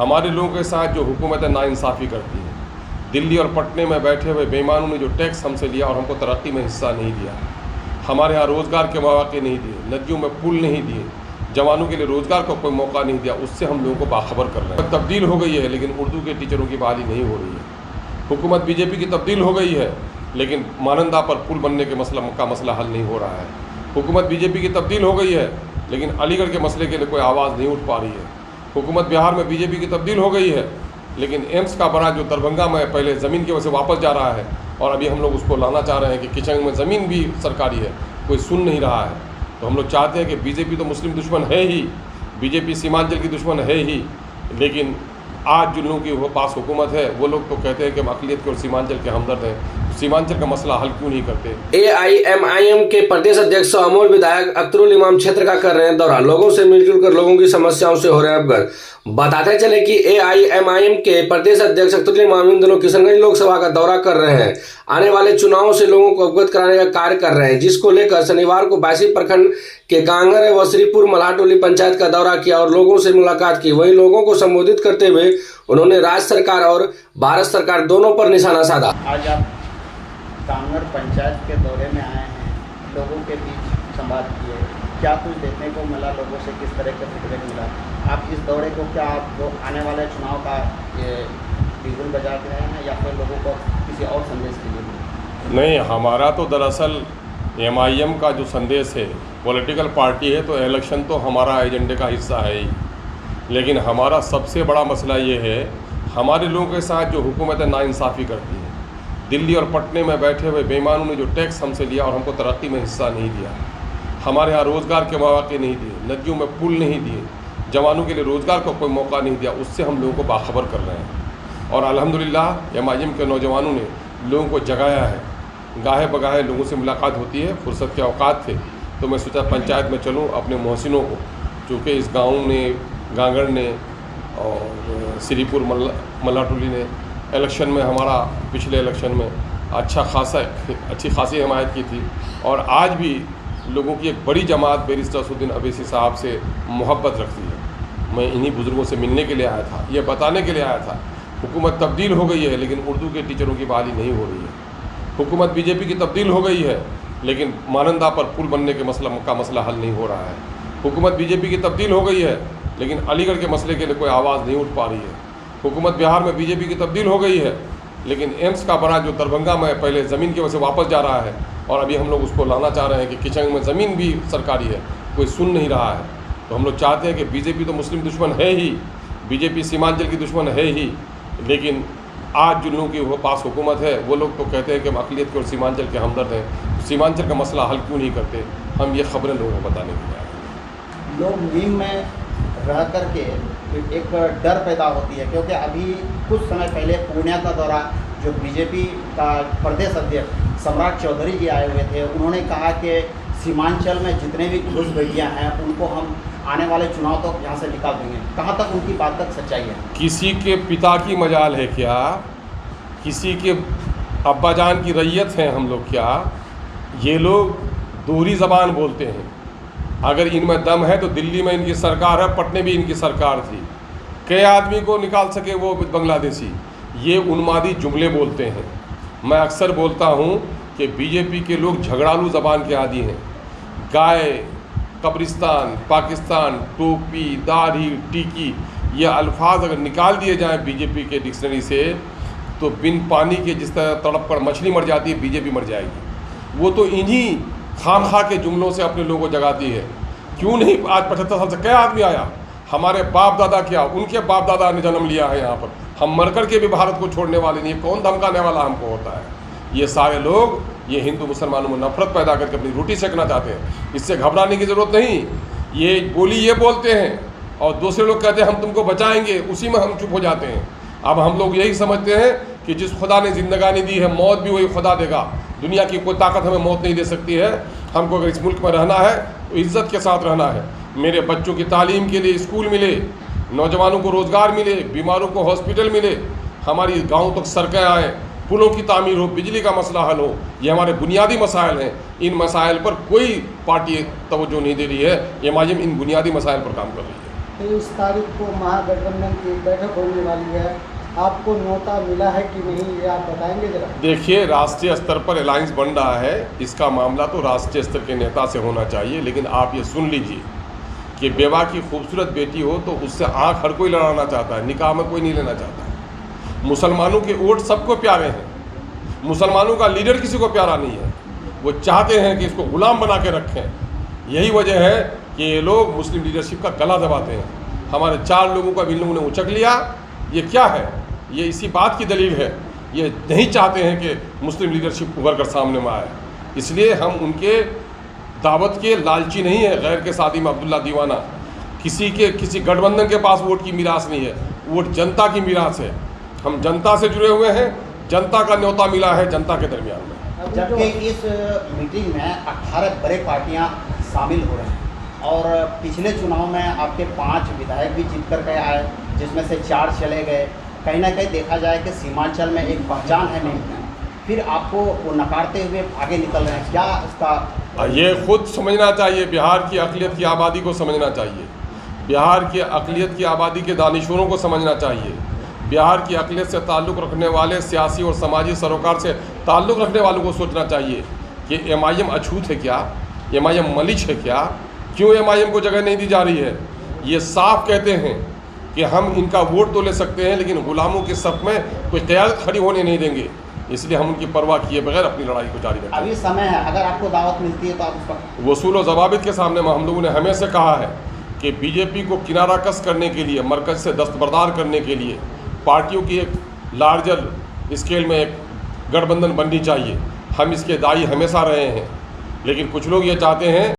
हमारे लोगों के साथ जो हुकूमत नाइंसाफ़ी करती है, दिल्ली और पटने में बैठे हुए बेईमानों ने जो टैक्स हमसे लिया और हमको तरक्की में हिस्सा नहीं दिया, हमारे यहाँ रोज़गार के मौके नहीं दिए, नदियों में पुल नहीं दिए, जवानों के लिए रोज़गार का कोई मौका नहीं दिया, उससे हम लोगों को बाखबर कर रहे हैं। तब्दील हो गई है लेकिन उर्दू के टीचरों की बहाली नहीं हो रही है। हुकूमत बीजेपी की तब्दील हो गई है लेकिन मानंदा पर पुल बनने के मसला हल नहीं हो रहा है। हुकूमत बीजेपी की तब्दील हो गई है लेकिन अलीगढ़ के मसले के लिए कोई आवाज़ नहीं उठ पा रही है। हुकूमत बिहार में बीजेपी की तब्दील हो गई है लेकिन एम्स का बड़ा जो दरभंगा में पहले ज़मीन की वजह से वापस जा रहा है और अभी हम लोग उसको लाना चाह रहे हैं कि किचंग में ज़मीन भी सरकारी है, कोई सुन नहीं रहा है। तो हम लोग चाहते हैं कि बीजेपी तो मुस्लिम दुश्मन है ही, बीजेपी सीमांचल की दुश्मन है ही, लेकिन आज जिन लोगों की पास हुकूमत है वो लोग तो कहते हैं कि हम अक़लियत के और सीमांचल के हमदर्द हैं, सीमांचल का मसला हल क्यों नहीं करते। AIMIM के प्रदेश अध्यक्ष अमोल विधायक अख्तरुल इमाम क्षेत्र का कर रहे हैं दौरा, लोगों से मिलजुल कर लोगों की समस्याओं से हो रहे हैं अवगत। बताते चले कि AIMIM के प्रदेश अध्यक्ष अख्तरुल इमाम इन दिनों किशनगंज लोकसभा का दौरा कर रहे हैं, आने वाले चुनावों से लोगों को अवगत कराने का कार्य कर रहे हैं, जिसको लेकर शनिवार को बायसी प्रखंड के गांगर व श्रीपुर मल्हाटोली पंचायत का दौरा किया और लोगों से मुलाकात की। वहीं लोगों को संबोधित करते हुए उन्होंने राज्य सरकार और भारत सरकार दोनों पर निशाना साधा। आज आप गांगर पंचायत के दौरे में आए हैं, लोगों के बीच संवाद किए, क्या कुछ देखने को मिला, लोगों से किस तरह का फीडबैक मिला? आप इस दौरे को क्या आप आने वाले चुनाव का ये बिगुल बजा के रहे हैं या फिर लोगों को किसी और संदेश के लिए? नहीं, हमारा तो दरअसल MIM का जो संदेश है, पॉलिटिकल पार्टी है तो इलेक्शन तो हमारा एजेंडे का हिस्सा है ही, लेकिन हमारा सबसे बड़ा मसला ये है हमारे लोगों के साथ जो हुकूमत नाइंसाफ़ी करती है, दिल्ली और पटने में बैठे हुए बेईमानों ने जो टैक्स हमसे लिया और हमको तरक्की में हिस्सा नहीं दिया, हमारे यहाँ रोज़गार के मौके नहीं दिए, नदियों में पुल नहीं दिए, जवानों के लिए रोज़गार का कोई मौका नहीं दिया, उससे हम लोगों को बाखबर कर रहे हैं। और अल्हम्दुलिल्लाह MIM के नौजवानों ने लोगों को जगाया है, गाहे बगाहे लोगों से मुलाकात होती है। फुर्सत के औकात थे तो मैं सोचा पंचायत में चलूँ, अपने मोहसिनों को, चूँकि इस गाँव ने, गांगड़ ने और श्रीपुर मल्हाटोली ने इलेक्शन में हमारा पिछले इलेक्शन में अच्छी खासी हिमायत की थी और आज भी लोगों की एक बड़ी जमात बैरिस्टर असदुद्दीन अवैसी साहब से मोहब्बत रखती है। मैं इन्हीं बुज़ुर्गों से मिलने के लिए आया था, ये बताने के लिए आया था हुकूमत तब्दील हो गई है लेकिन उर्दू के टीचरों की बहाली नहीं हो रही है। हुकूमत बीजेपी की तब्दील हो गई है लेकिन मानंदा पर पुल बनने के मसला हल नहीं हो रहा है। हुकूमत बीजेपी की तब्दील हो गई है लेकिन अलीगढ़ के मसले के लिए कोई आवाज़ नहीं उठ पा रही है। हुकूमत बिहार में बीजेपी की तब्दील हो गई है लेकिन एम्स का बड़ा जो दरभंगा में पहले ज़मीन की वजह से वापस जा रहा है और अभी हम लोग उसको लाना चाह रहे हैं कि किचंग में ज़मीन भी सरकारी है, कोई सुन नहीं रहा है। तो हम लोग चाहते हैं कि बीजेपी तो मुस्लिम दुश्मन है ही, बीजेपी सीमांचल की दुश्मन है ही, लेकिन आज जिन लोगों की पास हुकूमत है वो लोग तो कहते हैं कि हम अक़लियत के और सीमांचल के हमदर्द हैं, सीमांचल का मसला हल क्यों नहीं करते। हम ये खबरें लोगों को बताने के लिए आए हैं। लोग नींद में रह कर के एक डर पैदा होती है, क्योंकि अभी कुछ समय पहले पूर्णिया का दौरा जो बीजेपी का प्रदेश अध्यक्ष सम्राट चौधरी जी आए हुए थे, उन्होंने कहा कि सीमांचल में जितने भी घुसपैठियाँ हैं उनको हम आने वाले चुनाव तक यहाँ से निकाल देंगे। कहाँ तक उनकी बात तक सच्चाई है? किसी के पिता की मजाल है क्या, किसी के अब्बाजान की रैयत हैं हम लोग क्या? ये लोग दोहरी ज़बान बोलते हैं। अगर इनमें दम है तो दिल्ली में इनकी सरकार है, पटने भी इनकी सरकार थी, कई आदमी को निकाल सके वो बांग्लादेशी। ये उन्मादी जुमले बोलते हैं। मैं अक्सर बोलता हूँ कि बीजेपी के लोग झगड़ालू ज़बान के आदी हैं। गाय, कब्रिस्तान, पाकिस्तान, टोपी, दाढ़ी, टिकी, ये अल्फाज अगर निकाल दिए जाएँ बीजेपी के डिक्शनरी से तो बिन पानी के जिस तरह तड़प कर मछली मर जाती है, बीजेपी मर जाएगी। वो तो इन्हीं खामखा के जुमलों से अपने लोगों को जगाती है। क्यों नहीं? आज 75 साल से क्या आदमी आया, हमारे बाप दादा क्या, उनके बाप दादा ने जन्म लिया है यहाँ पर, हम मर कर के भी भारत को छोड़ने वाले नहीं। कौन धमकाने वाला हमको होता है? ये सारे लोग ये हिंदू मुसलमानों में नफरत पैदा करके अपनी रोटी सेकना चाहते हैं। इससे घबराने की ज़रूरत नहीं। ये बोली ये बोलते हैं और दूसरे लोग कहते हैं हम तुमको बचाएंगे, उसी में हम चुप हो जाते हैं। अब हम लोग यही समझते हैं कि जिस खुदा ने ज़िंदगानी दी है, मौत भी वही खुदा देगा। दुनिया की कोई ताकत हमें मौत नहीं दे सकती है। हमको अगर इस मुल्क में रहना है तो इज़्ज़त के साथ रहना है। मेरे बच्चों की तालीम के लिए स्कूल मिले, नौजवानों को रोज़गार मिले, बीमारों को हॉस्पिटल मिले, हमारी गाँव तक सड़कें आएँ, पुलों की तामीर हो, बिजली का मसला हल हो। ये हमारे बुनियादी मसाइल हैं। इन मसाइल पर कोई पार्टी तवज्जो नहीं दे रही है। MIM इन बुनियादी मसाइल पर काम कर रही है। 23 तारीख को महागठबंधन की बैठक होने वाली है, आपको न्योता मिला है कि नहीं, ये आप बताएंगे जरा। देखिए, राष्ट्रीय स्तर पर अलायंस बन रहा है, इसका मामला तो राष्ट्रीय स्तर के नेता से होना चाहिए। लेकिन आप ये सुन लीजिए कि बेवा की खूबसूरत बेटी हो तो उससे आँख हर कोई लड़ाना चाहता है, निकाह में कोई नहीं लेना चाहता है। मुसलमानों के वोट सबको प्यारे हैं, मुसलमानों का लीडर किसी को प्यारा नहीं है। वो चाहते हैं कि इसको गुलाम बना के रखें। यही वजह है कि ये लोग मुस्लिम लीडरशिप का गला दबाते हैं। हमारे 4 लोगों का भी इन लोगों ने उचक लिया। ये क्या है? ये इसी बात की दलील है, ये नहीं चाहते हैं कि मुस्लिम लीडरशिप उभर कर सामने में आए। इसलिए हम उनके दावत के लालची नहीं है। गैर के शादी में अब्दुल्ला दीवाना, किसी गठबंधन के पास वोट की मीरास नहीं है, वोट जनता की मीरास है। हम जनता से जुड़े हुए हैं, जनता का न्योता मिला है जनता के दरमियान में। जबकि इस मीटिंग में 18 बड़े पार्टियां शामिल हो रहे हैं और पिछले चुनाव में आपके 5 विधायक भी जीत कर के आए, जिसमें से 4 चले गए। कहीं ना कहीं देखा जाए कि सीमांचल में एक पहचान है नहीं, फिर आपको वो नकारते हुए आगे निकल रहे हैं। क्या इसका ये खुद समझना चाहिए, बिहार की अक़लियत की आबादी को समझना चाहिए, बिहार की अक़लियत की आबादी के दानिशोरों को समझना चाहिए, बिहार की अक़लियत से ताल्लुक़ रखने वाले सियासी और समाजी सरोकार से ताल्लुक़ रखने वालों को सोचना चाहिए कि MIM अछूत है क्या, MIM मलिच है क्या, क्यों MIM को जगह नहीं दी जा रही है। ये साफ कहते हैं कि हम इनका वोट तो ले सकते हैं लेकिन गुलामों के सफ में कोई क़यादत खड़ी होने नहीं देंगे। इसलिए हम उनकी परवाह किए बगैर अपनी लड़ाई को जारी रखेंगे। अभी समय है, अगर आपको दावत मिलती है तो आप उसका वसूल और ज़वाबित के सामने में हम लोगों ने हमेशा कहा है कि BJP को किनारा कस करने के लिए, मरकज़ से दस्तबरदार करने के लिए पार्टियों की एक लार्जर स्केल में एक गठबंधन बननी चाहिए। हम इसके दाई हमेशा रहे हैं, लेकिन कुछ लोग ये चाहते हैं